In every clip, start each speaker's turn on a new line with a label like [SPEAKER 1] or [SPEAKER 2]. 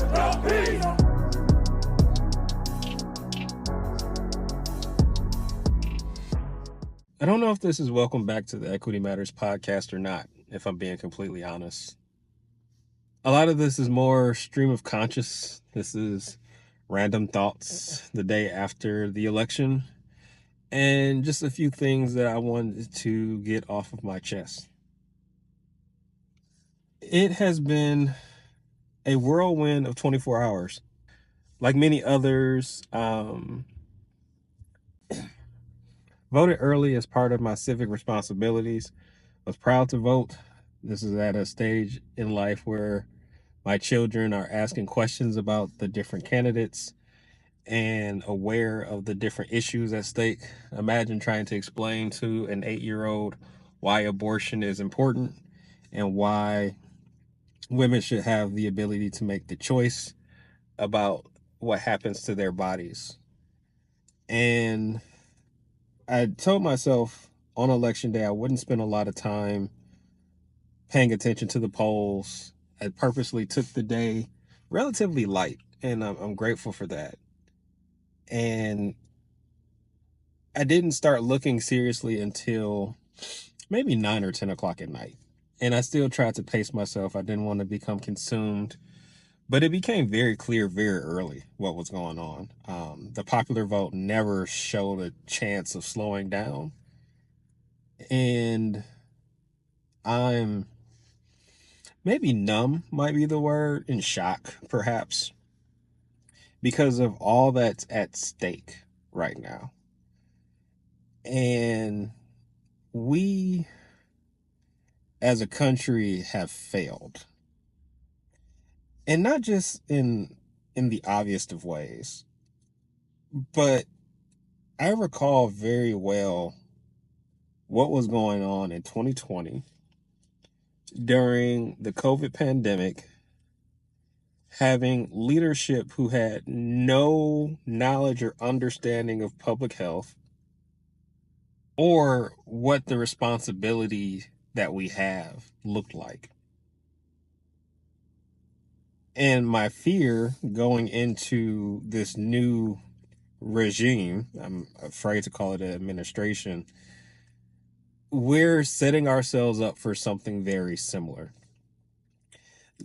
[SPEAKER 1] I don't know if this is welcome back to the Equity Matters podcast or not, if I'm being completely honest. A lot of this is more stream of conscious. This is random thoughts the day after the election, and just a few things that I wanted to get off of my chest. It has been a whirlwind of 24 hours. Like many others, voted early as part of my civic responsibilities. Was proud to vote. This is at a stage in life where my children are asking questions about the different candidates and aware of the different issues at stake. Imagine trying to explain to an 8-year-old why abortion is important and why women should have the ability to make the choice about what happens to their bodies. And I told myself on election day I wouldn't spend a lot of time paying attention to the polls. I purposely took the day relatively light, and I'm grateful for that. And I didn't start looking seriously until maybe 9 or 10 o'clock at night. And I still tried to pace myself. I didn't want to become consumed. But it became very clear very early what was going on. The popular vote never showed a chance of slowing down. And I'm maybe numb might be the word, in shock perhaps, because of all that's at stake right now. And we as a country have failed. And not just in the obvious of ways, but I recall very well what was going on in 2020 during the COVID pandemic, having leadership who had no knowledge or understanding of public health or what the responsibility that we have looked like. And my fear going into this new regime, I'm afraid to call it an administration, we're setting ourselves up for something very similar.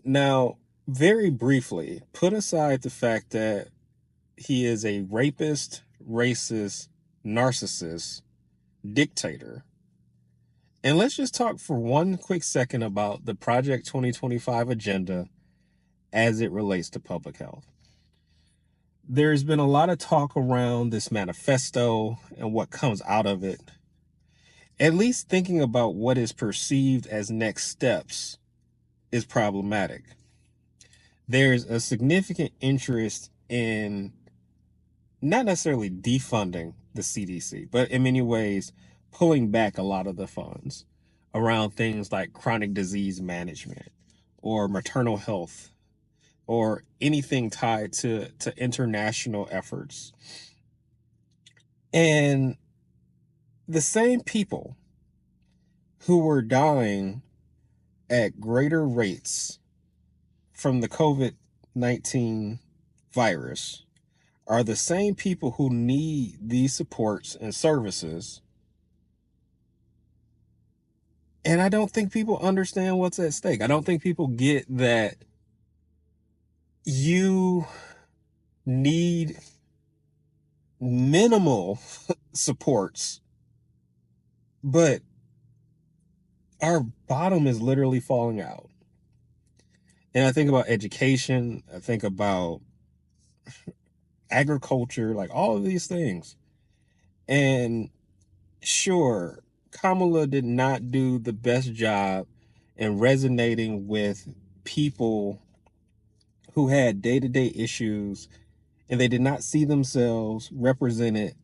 [SPEAKER 1] Now, very briefly, put aside the fact that he is a rapist, racist, narcissist, dictator. And let's just talk for one quick second about the Project 2025 agenda as it relates to public health. There's been a lot of talk around this manifesto and what comes out of it. At least thinking about what is perceived as next steps is problematic. There's a significant interest in not necessarily defunding the CDC, but in many ways pulling back a lot of the funds around things like chronic disease management or maternal health or anything tied to international efforts. And the same people who were dying at greater rates from the COVID-19 virus are the same people who need these supports and services. And I don't think people understand what's at stake. I don't think people get that you need minimal supports, but our bottom is literally falling out. And I think about education, I think about agriculture, like all of these things. And sure, Kamala did not do the best job in resonating with people who had day-to-day issues, and they did not see themselves represented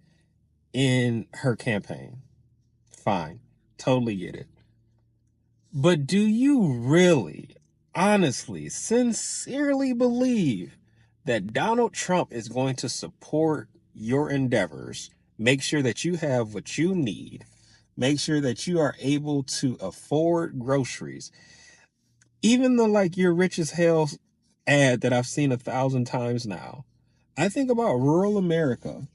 [SPEAKER 1] in her campaign. Fine, totally get it. But do you really, honestly, sincerely believe that Donald Trump is going to support your endeavors, make sure that you have what you need, make sure that you are able to afford groceries, even though like you're rich as hell ad that I've seen 1,000 times now. I think about rural America,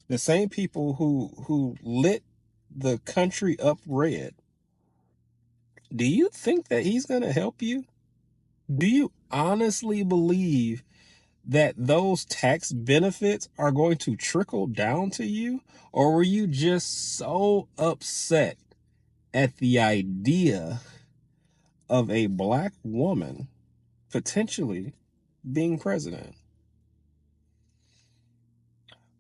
[SPEAKER 1] the same people who lit the country up red. Do you think that he's going to help you? Do you honestly believe that those tax benefits are going to trickle down to you? Or were you just so upset at the idea of a black woman potentially being president?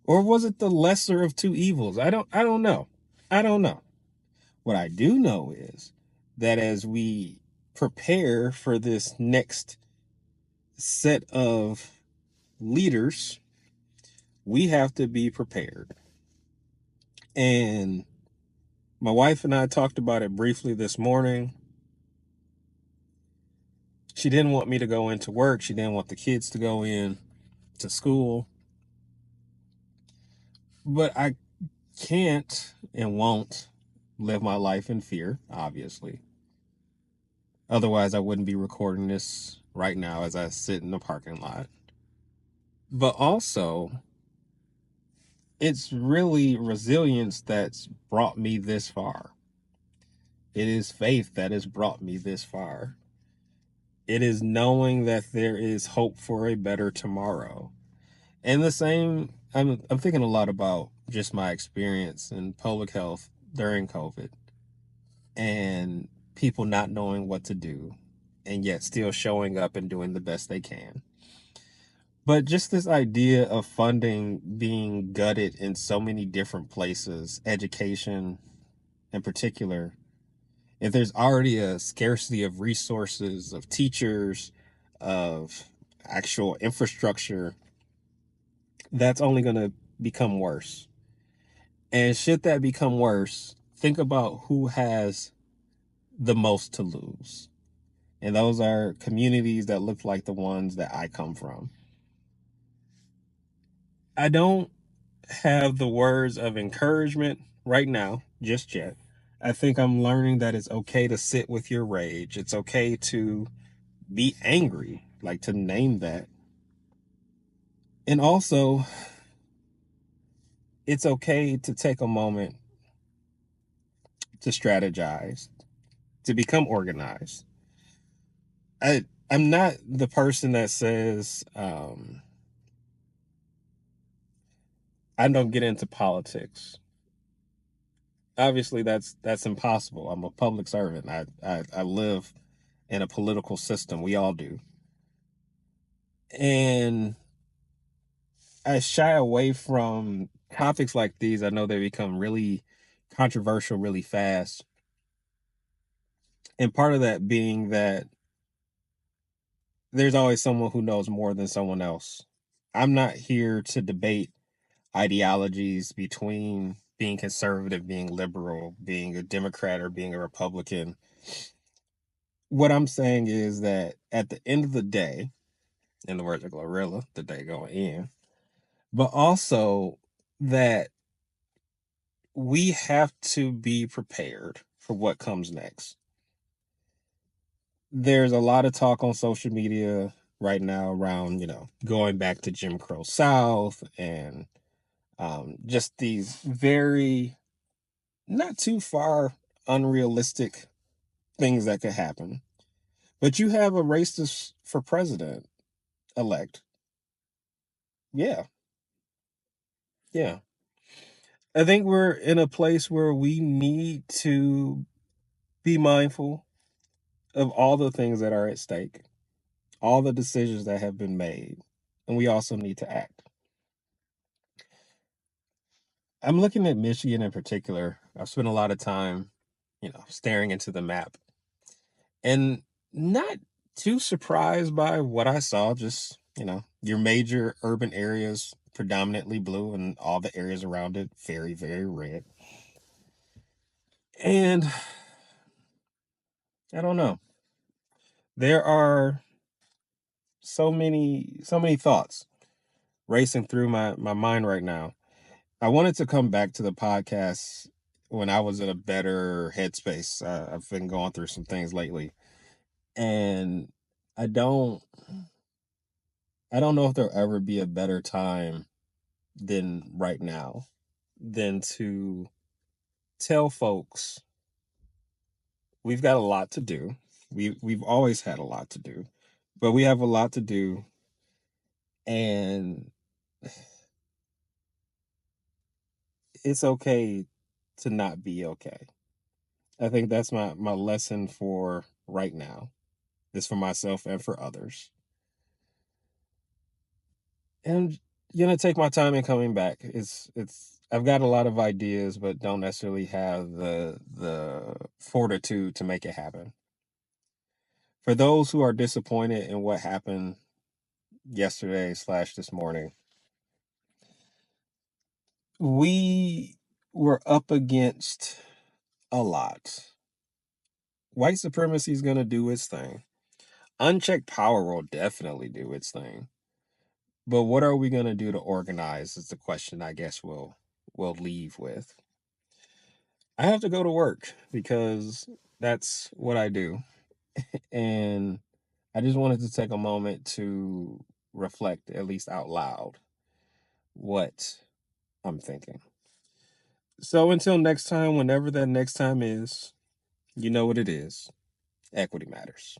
[SPEAKER 1] Or was it the lesser of two evils? I don't know. I don't know. What I do know is that as we prepare for this next set of leaders, we have to be prepared. And my wife and I talked about it briefly this morning. She didn't want me to go into work. She didn't want the kids to go in to school. But I can't and won't live my life in fear, obviously. Otherwise, I wouldn't be recording this right now as I sit in the parking lot. But also, it's really resilience that's brought me this far. It is faith that has brought me this far. It is knowing that there is hope for a better tomorrow. And the same, I'm thinking a lot about just my experience in public health during COVID and people not knowing what to do and yet still showing up and doing the best they can. But just this idea of funding being gutted in so many different places, education in particular, if there's already a scarcity of resources, of teachers, of actual infrastructure, that's only going to become worse. And should that become worse, think about who has the most to lose. And those are communities that look like the ones that I come from. I don't have the words of encouragement right now, just yet. I think I'm learning that it's okay to sit with your rage. It's okay to be angry, like to name that. And also, it's okay to take a moment to strategize, to become organized. I'm not the person that says I don't get into politics. Obviously, that's impossible. I'm a public servant. I live in a political system. We all do. And I shy away from topics like these. I know they become really controversial really fast. And part of that being that there's always someone who knows more than someone else. I'm not here to debate ideologies between being conservative, being liberal, being a Democrat, or being a Republican. What I'm saying is that at the end of the day, in the words of Glorilla, the day going in, but also that we have to be prepared for what comes next. There's a lot of talk on social media right now around, going back to Jim Crow South and just these very not too far unrealistic things that could happen. But you have a racist for president elect. Yeah, yeah. I think we're in a place where we need to be mindful of all the things that are at stake, all the decisions that have been made, and we also need to act. I'm looking at Michigan in particular. I've spent a lot of time, staring into the map and not too surprised by what I saw. Just, your major urban areas predominantly blue and all the areas around it very, very red. And I don't know. There are so many thoughts racing through my mind right now. I wanted to come back to the podcast when I was in a better headspace. I've been going through some things lately, and I don't I don't know if there'll ever be a better time than right now than to tell folks we've got a lot to do. We've always had a lot to do, but we have a lot to do, and it's okay to not be okay. I think that's my lesson for right now. Is for myself and for others. And I'm gonna take my time in coming back. It's I've got a lot of ideas, but don't necessarily have the fortitude to make it happen. For those who are disappointed in what happened yesterday slash this morning, we were up against a lot. White supremacy is going to do its thing. Unchecked power will definitely do its thing. But what are we going to do to organize is the question I guess we'll leave with. I have to go to work because that's what I do. And I just wanted to take a moment to reflect, at least out loud, what I'm thinking. So until next time, whenever that next time is, you know what it is. Equity matters.